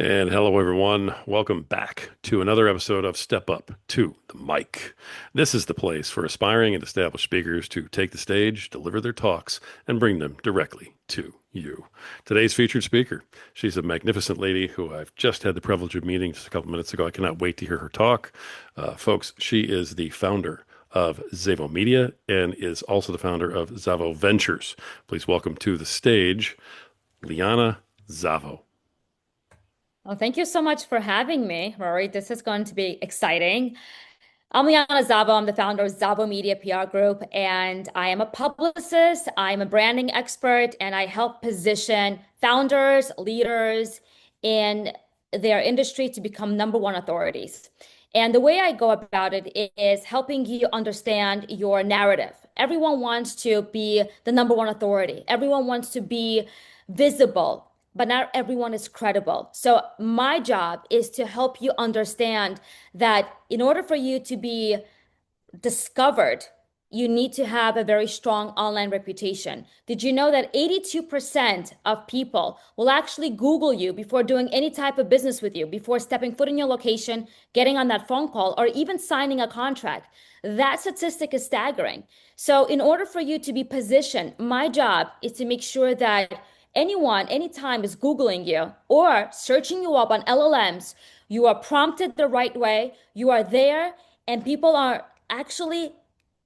And hello, everyone. Welcome back to another episode of Step Up to the Mic. This is the place for aspiring and established speakers to take the stage, deliver their talks, and bring them directly to you. Today's featured speaker, she's a magnificent lady who I've just had the privilege of meeting just a couple minutes ago. I cannot wait to hear her talk. Folks, she is the founder of Zavo Media and is also the founder of ZavoVentures. Please welcome to the stage, Liana Zavo. Well, thank you so much for having me, Rory. This is going to be exciting. I'm Liana Zavo. I'm the founder of Zavo Media PR Group, and I am a publicist. I'm a branding expert, and I help position founders, leaders in their industry to become number one authorities. And the way I go about it is helping you understand your narrative. Everyone wants to be the number one authority. Everyone wants to be visible, but not everyone is credible. So my job is to help you understand that in order for you to be discovered, you need to have a very strong online reputation. Did you know that 82% of people will actually Google you before doing any type of business with you, before stepping foot in your location, getting on that phone call, or even signing a contract? That statistic is staggering. So, in order for you to be positioned, my job is to make sure that anyone, anytime is Googling you or searching you up on LLMs, you are prompted the right way, you are there, and people are actually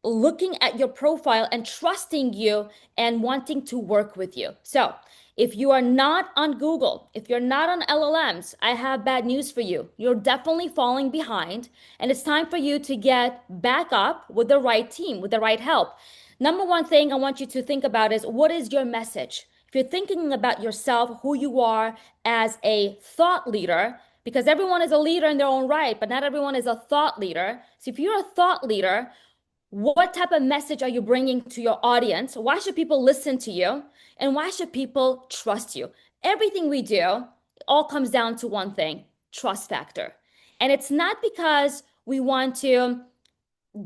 looking at your profile and trusting you and wanting to work with you. So, if you are not on Google, if you're not on LLMs, I have bad news for you. You're definitely falling behind, and it's time for you to get back up with the right team, with the right help. Number one thing I want you to think about is, what is your message? If you're thinking about yourself, who you are as a thought leader, because everyone is a leader in their own right, but not everyone is a thought leader. So if you're a thought leader, what type of message are you bringing to your audience? Why should people listen to you? And why should people trust you? Everything we do all comes down to one thing: trust factor. And it's not because we want to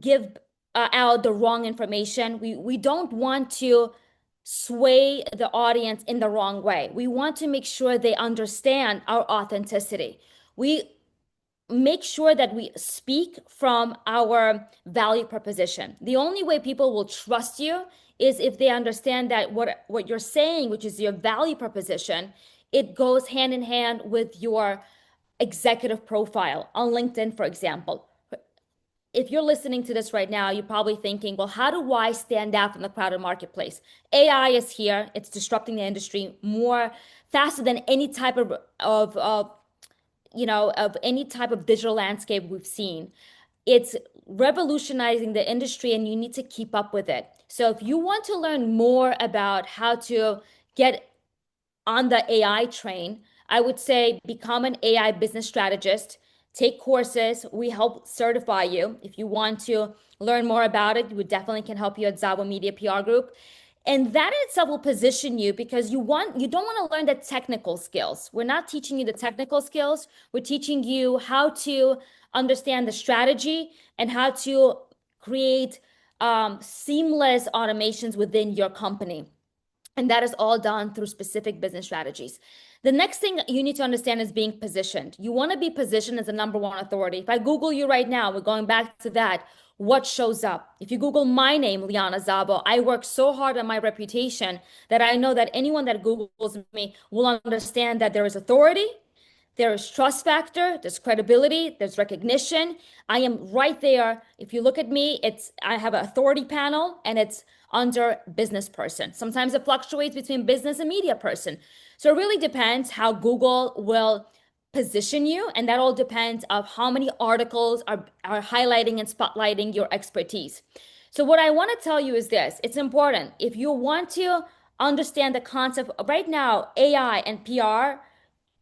give out the wrong information. We don't want to sway the audience in the wrong way. We want to make sure they understand our authenticity. We make sure that we speak from our value proposition. The only way people will trust you is if they understand that what you're saying, which is your value proposition, it goes hand in hand with your executive profile on LinkedIn, for example. If you're listening to this right now, you're probably thinking, well, how do I stand out from the crowded marketplace? AI is here. It's disrupting the industry more faster than any type of any type of digital landscape we've seen. It's revolutionizing the industry and you need to keep up with it. So if you want to learn more about how to get on the AI train, I would say become an AI business strategist, take courses. We help certify you. If you want to learn more about it, we definitely can help you at Zavo Media PR Group. And that in itself will position you because you don't want to learn the technical skills. We're not teaching you the technical skills. We're teaching you how to understand the strategy and how to create seamless automations within your company. And that is all done through specific business strategies. The next thing you need to understand is being positioned. You want to be positioned as a number one authority. If I Google you right now, we're going back to that. What shows up? If you Google my name, Liana Zavo, I work so hard on my reputation that I know that anyone that Googles me will understand that there is authority, there is trust factor, there's credibility, there's recognition. I am right there. If you look at me, I have an authority panel and it's under business person. Sometimes it fluctuates between business and media person. So it really depends how Google will position you, and that all depends of how many articles are highlighting and spotlighting your expertise. So what I want to tell you is this: it's important. If you want to understand the concept right now, AI and PR,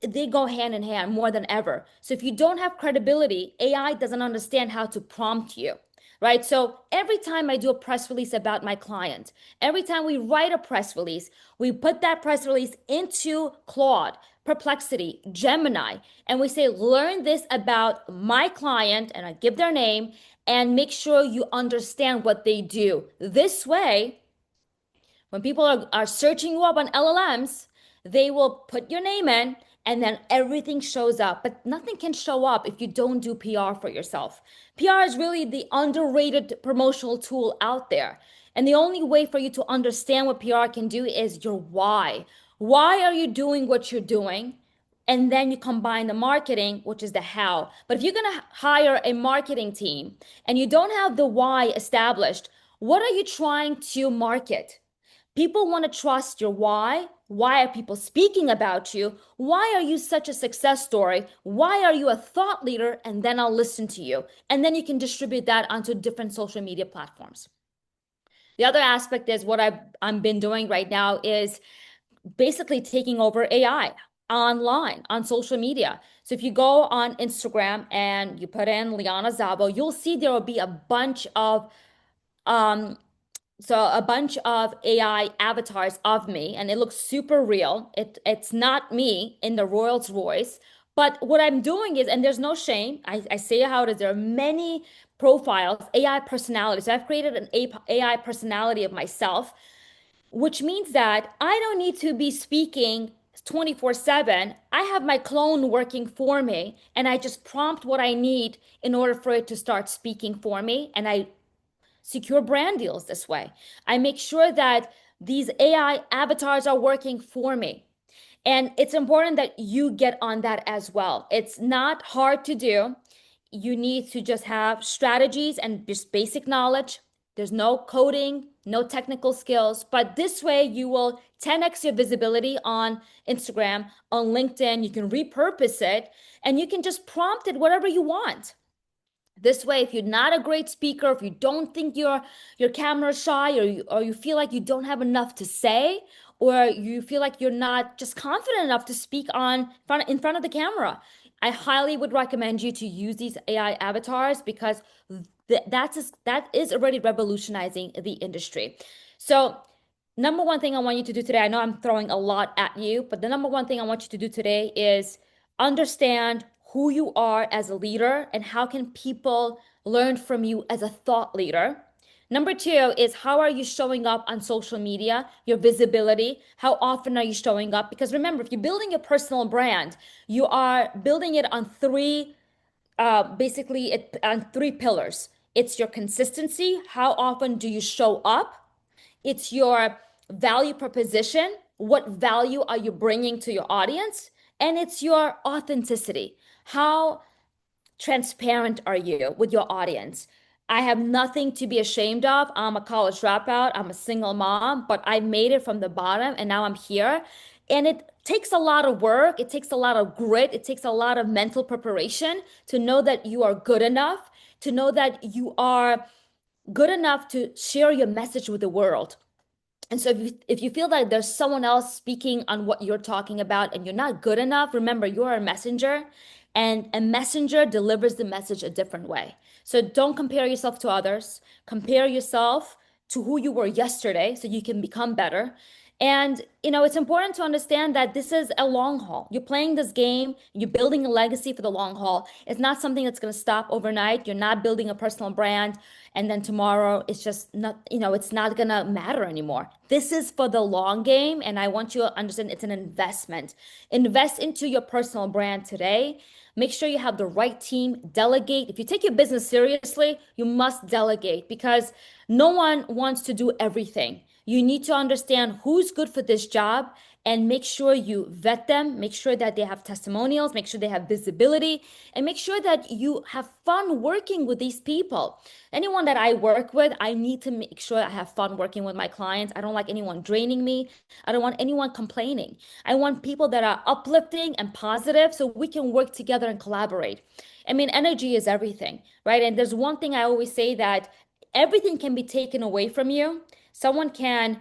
they go hand in hand more than ever. So if you don't have credibility, AI doesn't understand how to prompt you, right? So every time I do a press release about my client, every time we write a press release, we put that press release into Claude, Perplexity, Gemini, and we say, learn this about my client, and I give their name, and make sure you understand what they do. This way, when people are searching you up on LLMs, they will put your name in and then everything shows up. But nothing can show up if you don't do PR for yourself. PR is really the underrated promotional tool out there. And the only way for you to understand what PR can do is your why. Why are you doing what you're doing? And then you combine the marketing, which is the how. But if you're going to hire a marketing team and you don't have the why established, what are you trying to market? People want to trust your why. Why are people speaking about you? Why are you such a success story? Why are you a thought leader? And then I'll listen to you. And then you can distribute that onto different social media platforms. The other aspect is what I've been doing right now is basically taking over AI online on social media. So if you go on Instagram and you put in Liana Zavo, you'll see there will be um, a bunch of AI avatars of me, and it looks super real. It's not me in the Rolls Royce. But what I'm doing is, and there's no shame, I say how it is, there are many profiles, AI personalities. So I've created an AI personality of myself, which means that I don't need to be speaking 24/7. I have my clone working for me, and I just prompt what I need in order for it to start speaking for me. And I secure brand deals this way. I make sure that these AI avatars are working for me. And it's important that you get on that as well. It's not hard to do. You need to just have strategies and just basic knowledge. There's no coding, no technical skills, but this way you will 10x your visibility on Instagram, on LinkedIn. You can repurpose it and you can just prompt it whatever you want. This way, if you're not a great speaker, if you don't think you're camera shy, or you feel like you don't have enough to say, or you feel like you're not just confident enough to speak in front of the camera, I highly would recommend you to use these AI avatars because that is already revolutionizing the industry. So number one thing I want you to do today, I know I'm throwing a lot at you, but the number one thing I want you to do today is understand who you are as a leader and how can people learn from you as a thought leader. Number two is how are you showing up on social media, your visibility? How often are you showing up? Because remember, if you're building a personal brand, you are building it on on three pillars. It's your consistency. How often do you show up? It's your value proposition. What value are you bringing to your audience? And it's your authenticity. How transparent are you with your audience? I have nothing to be ashamed of. I'm a college dropout. I'm a single mom, but I made it from the bottom and now I'm here. And it takes a lot of work. It takes a lot of grit. It takes a lot of mental preparation to know that you are good enough, to know that you are good enough to share your message with the world. And so if you feel like there's someone else speaking on what you're talking about and you're not good enough, remember you're a messenger and a messenger delivers the message a different way. So don't compare yourself to others. Compare yourself to who you were yesterday so you can become better. And it's important to understand that this is a long haul. You're playing this game, you're building a legacy for the long haul. It's not something that's going to stop overnight. You're not building a personal brand and then tomorrow it's just not, it's not going to matter anymore. This is for the long game and I want you to understand it's an investment. Invest into your personal brand today. Make sure you have the right team, delegate. If you take your business seriously, you must delegate because no one wants to do everything. You need to understand who's good for this job and make sure you vet them, make sure that they have testimonials, make sure they have visibility, and make sure that you have fun working with these people. Anyone that I work with, I need to make sure I have fun working with my clients. I don't like anyone draining me. I don't want anyone complaining. I want people that are uplifting and positive so we can work together and collaborate. I mean, energy is everything, right? And there's one thing I always say that everything can be taken away from you. Someone can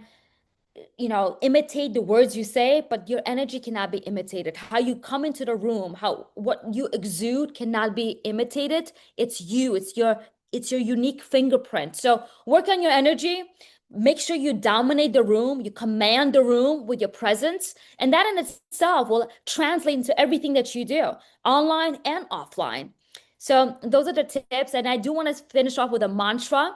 imitate the words you say, but your energy cannot be imitated. How you come into the room, what you exude cannot be imitated. It's you, it's your unique fingerprint. So work on your energy. Make sure you dominate the room, you command the room with your presence, and that in itself will translate into everything that you do, online and offline. So those are the tips. And I do want to finish off with a mantra.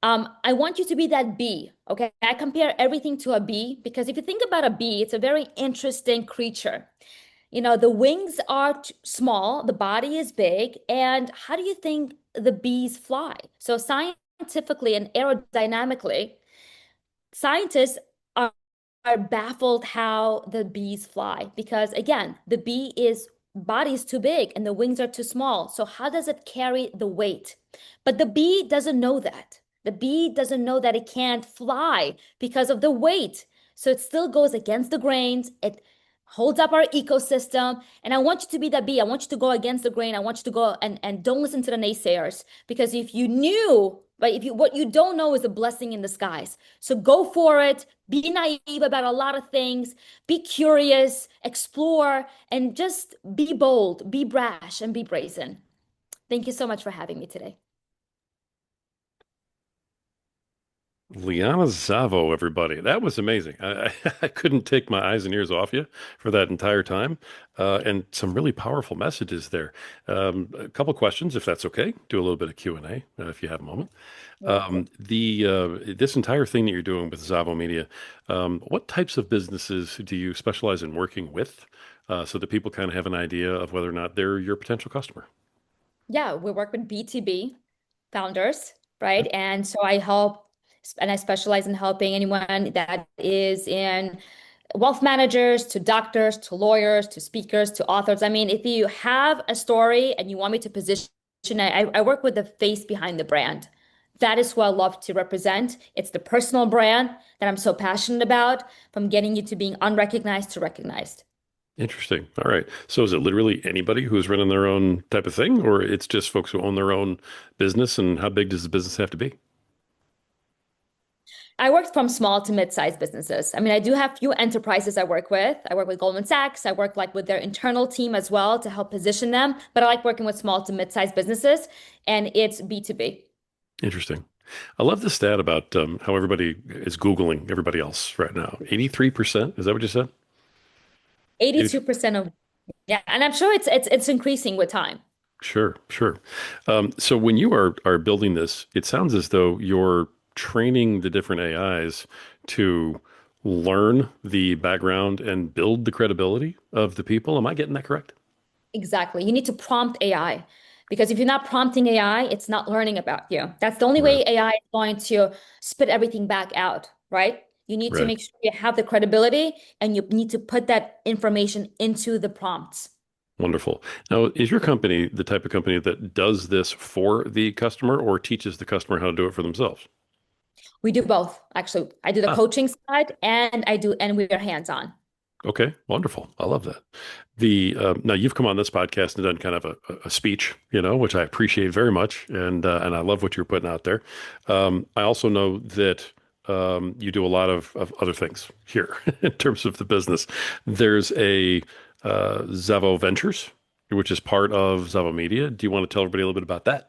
I want you to be that bee. Okay. I compare everything to a bee because if you think about a bee, it's a very interesting creature. The wings are small, the body is big. And how do you think the bees fly? So, scientifically and aerodynamically, scientists are baffled how the bees fly because again, the bee is body is too big and the wings are too small. So how does it carry the weight? But the bee doesn't know that. The bee doesn't know that it can't fly because of the weight. So it still goes against the grains. It holds up our ecosystem. And I want you to be that bee. I want you to go against the grain. I want you to go and don't listen to the naysayers. Because if you knew, but if you what you don't know is a blessing in disguise. So go for it. Be naive about a lot of things. Be curious, explore, and just be bold, be brash, and be brazen. Thank you so much for having me today. Liana Zavo, everybody. That was amazing. I couldn't take my eyes and ears off you for that entire time. And some really powerful messages there. A couple questions, if that's okay. Do a little bit of Q&A, if you have a moment. The This entire thing that you're doing with Zavo Media, what types of businesses do you specialize in working with, so that people kind of have an idea of whether or not they're your potential customer? Yeah, we work with B2B founders, Okay. right? And so I help, and I specialize in helping anyone that is in wealth managers to doctors to lawyers to speakers to authors. I mean, if you have a story and you want me to position it, I work with the face behind the brand. That is who I love to represent. It's the personal brand that I'm so passionate about, from getting you to being unrecognized to recognized. Interesting. All right. So is it literally anybody who's running their own type of thing, or it's just folks who own their own business? And how big does the business have to be? I work from small to mid-sized businesses. I mean, I do have few enterprises I work with. I work with Goldman Sachs. I work like with their internal team as well to help position them. But I like working with small to mid-sized businesses, and it's B2B. Interesting. I love the stat about how everybody is Googling everybody else right now. 83%, is that what you said? 80, 82% of yeah, and I'm sure it's increasing with time. sure, sure. So when you are building this, it sounds as though you're training the different AIs to learn the background and build the credibility of the people. Am I getting that correct? Exactly. You need to prompt AI because if you're not prompting AI, it's not learning about you. That's the only Right, way AI is going to spit everything back out, right? You need to right. make sure you have the credibility and you need to put that information into the prompts. Wonderful. Now, is your company the type of company that does this for the customer or teaches the customer how to do it for themselves? We do both, actually. I do the Ah, coaching side and we are hands-on. okay, wonderful. I love that. The Now you've come on this podcast and done kind of a speech, which I appreciate very much, and I love what you're putting out there. I also know that you do a lot of other things here in terms of the business. There's a ZavoVentures, which is part of Zavo Media. Do you want to tell everybody a little bit about that?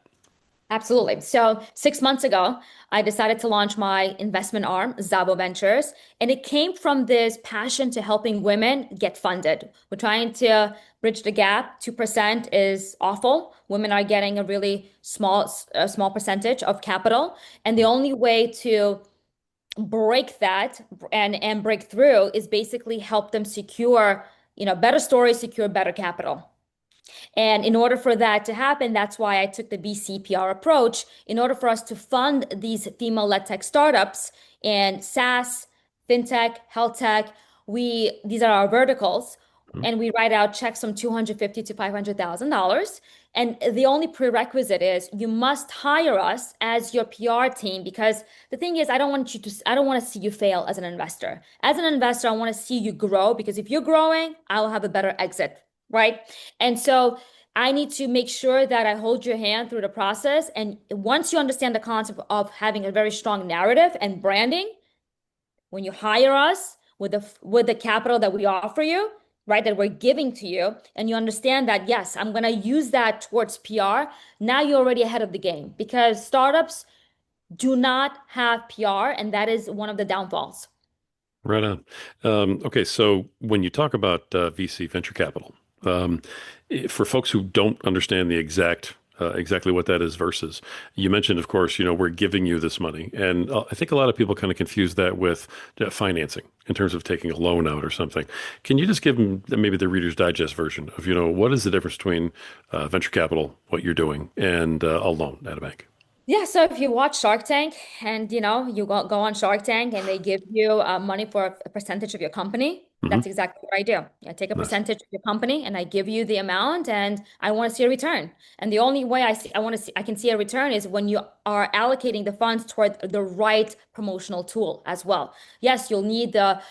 Absolutely. So 6 months ago, I decided to launch my investment arm, ZavoVentures, and it came from this passion to helping women get funded. We're trying to bridge the gap. 2% is awful. Women are getting a small percentage of capital, and the only way to break that and break through is basically help them secure, better stories, secure better capital. And in order for that to happen, that's why I took the VCPR approach. In order for us to fund these female-led tech startups in SaaS, fintech, health tech, these are our verticals, Mhm. and we write out checks from 250 to $500,000. And the only prerequisite is you must hire us as your PR team because the thing is, I don't want to see you fail as an investor. As an investor, I want to see you grow because if you're growing, I'll have a better exit, right? And so I need to make sure that I hold your hand through the process. And once you understand the concept of having a very strong narrative and branding, when you hire us with the capital that we offer you, right, that we're giving to you, and you understand that, yes, I'm going to use that towards PR, now you're already ahead of the game because startups do not have PR, and that is one of the downfalls. Right on. Okay, so when you talk about VC venture capital, for folks who don't understand the exact exactly what that is versus you mentioned, of course, we're giving you this money. And I think a lot of people kind of confuse that with financing in terms of taking a loan out or something. Can you just give them maybe the Reader's Digest version of, what is the difference between venture capital, what you're doing, and a loan at a bank? Yeah, so if you watch Shark Tank and you go on Shark Tank and they give you money for a percentage of your company, Hmm. that's exactly what I do. I take a Nice. percentage of your company and I give you the amount and I want to see a return. And the only way I can see a return is when you are allocating the funds toward the right promotional tool as well. Yes, you'll need the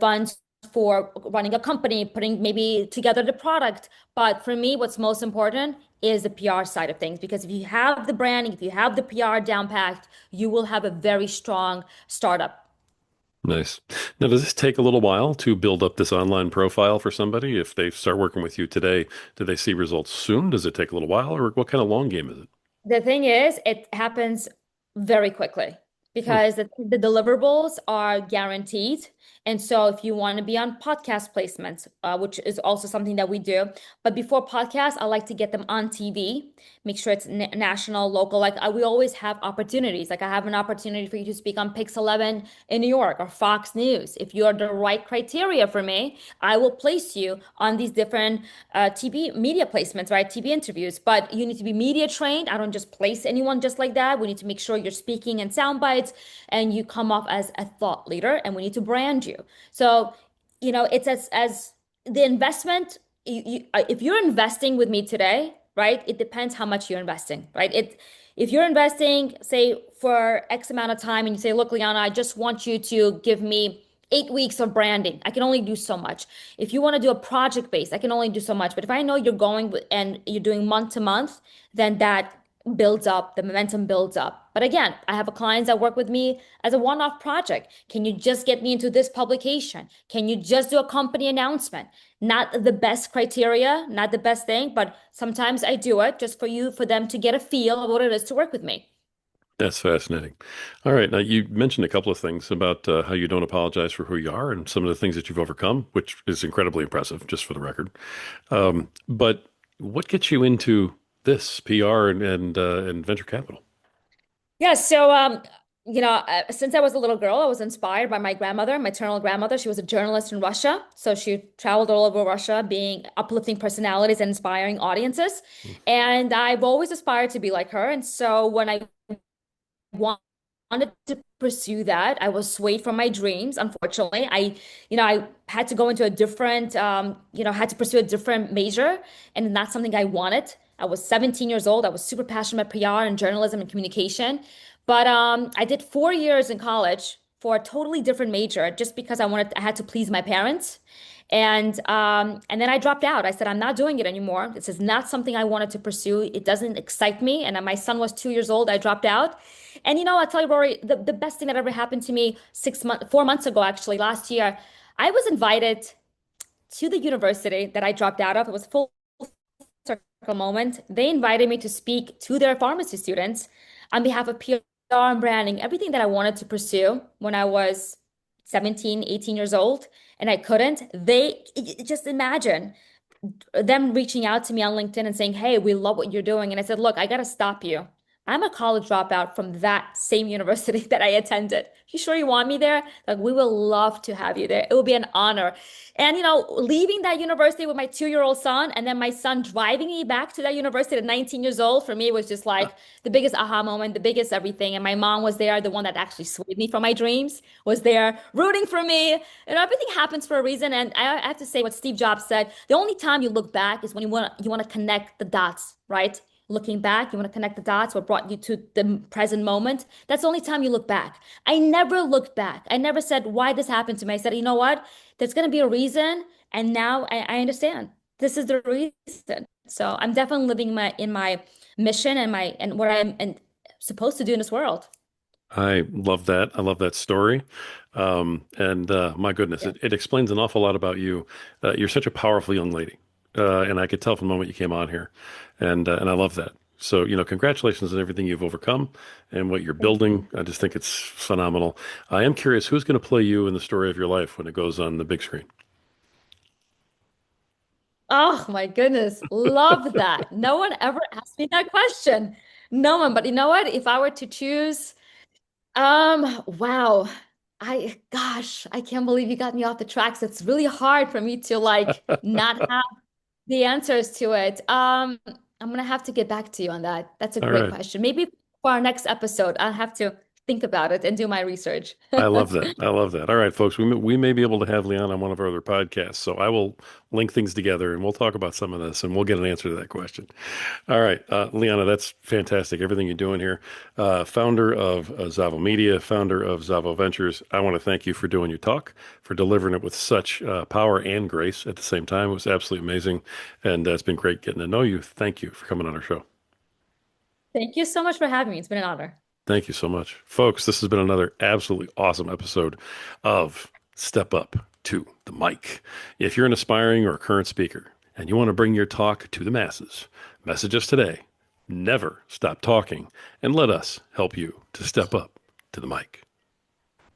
funds for running a company, putting maybe together the product. But for me, what's most important is the PR side of things. Because if you have the branding, if you have the PR down packed, you will have a very strong startup. Nice. Now, does this take a little while to build up this online profile for somebody? If they start working with you today, do they see results soon? Does it take a little while, or what kind of long game is it? The thing is, it happens very quickly Hmm. because the deliverables are guaranteed. And so, if you want to be on podcast placements, which is also something that we do, but before podcasts, I like to get them on TV, make sure it's national, local. Like we always have opportunities. Like I have an opportunity for you to speak on Pix 11 in New York or Fox News. If you're the right criteria for me, I will place you on these different TV media placements, right? TV interviews, but you need to be media trained. I don't just place anyone just like that. We need to make sure you're speaking in sound bites and you come off as a thought leader, and we need to brand you. So, it's as the investment. If you're investing with me today, right? It depends how much you're investing, right? If you're investing, say, for X amount of time, and you say, "Look, Liana, I just want you to give me 8 weeks of branding. I can only do so much. If you want to do a project base, I can only do so much. But if I know you're going and you're doing month to month, then that builds up, the momentum builds up. But again, I have clients that work with me as a one-off project. Can you just get me into this publication? Can you just do a company announcement? Not the best criteria, not the best thing, but sometimes I do it just for them to get a feel of what it is to work with me. That's fascinating. All right. Now, you mentioned a couple of things about how you don't apologize for who you are and some of the things that you've overcome, which is incredibly impressive, just for the record. But what gets you into this PR and venture capital? Yeah, so since I was a little girl, I was inspired by my grandmother, maternal grandmother. She was a journalist in Russia, so she traveled all over Russia, being uplifting personalities and inspiring audiences. And I've always aspired to be like her. And so when I wanted to pursue that, I was swayed from my dreams. Unfortunately, I had to go into a different, had to pursue a different major, and not something I wanted. I was 17 years old. I was super passionate about PR and journalism and communication, but I did 4 years in college for a totally different major just because I had to please my parents. And then I dropped out. I said, I'm not doing it anymore. This is not something I wanted to pursue. It doesn't excite me. And my son was 2 years old. I dropped out. And I'll tell you, Rory, the best thing that ever happened to me 4 months ago, actually, last year, I was invited to the university that I dropped out of. It was a full circle moment. They invited me to speak to their pharmacy students on behalf of PR and branding, everything that I wanted to pursue when I was 17, 18 years old, and I couldn't. Just imagine them reaching out to me on LinkedIn and saying, "Hey, we love what you're doing." And I said, "Look, I got to stop you. I'm a college dropout from that same university that I attended. You sure you want me there? Like, we will love to have you there. It will be an honor." And, leaving that university with my 2-year-old son and then my son driving me back to that university at 19 years old for me was just like the biggest aha moment, the biggest everything. And my mom was there, the one that actually swayed me from my dreams, was there rooting for me. Everything happens for a reason. And I have to say what Steve Jobs said, the only time you look back is when you want to connect the dots, right? Looking back, you want to connect the dots, what brought you to the present moment. That's the only time you look back. I never looked back. I never said why this happened to me. I said, you know what? There's going to be a reason. And now I understand. This is the reason. So I'm definitely living in my mission and what I'm supposed to do in this world. I love that. I love that story. And my goodness, Yeah. it explains an awful lot about you. You're such a powerful young lady. And I could tell from the moment you came on here. And I love that. So, congratulations on everything you've overcome and what you're Thank you. building. I just think it's phenomenal. I am curious, who's going to play you in the story of your life when it goes on the big screen? Oh my goodness. Love that. No one ever asked me that question. No one, but you know what? If I were to choose, wow. I can't believe you got me off the tracks. It's really hard for me to like not have the answers to it. I'm gonna have to get back to you on that. That's a All great right. question. Maybe for our next episode, I'll have to think about it and do my research. I love that. I love that. All right, folks, we may be able to have Liana on one of our other podcasts, so I will link things together and we'll talk about some of this and we'll get an answer to that question. All right, Liana, that's fantastic. Everything you're doing here. Founder of Zavo Media, founder of ZavoVentures. I want to thank you for doing your talk, for delivering it with such power and grace at the same time. It was absolutely amazing. And it's been great getting to know you. Thank you for coming on our show. Thank you so much for having me. It's been an honor. Thank you so much. Folks, this has been another absolutely awesome episode of Step Up to the Mic. If you're an aspiring or a current speaker and you want to bring your talk to the masses, message us today. Never stop talking and let us help you to step up to the mic.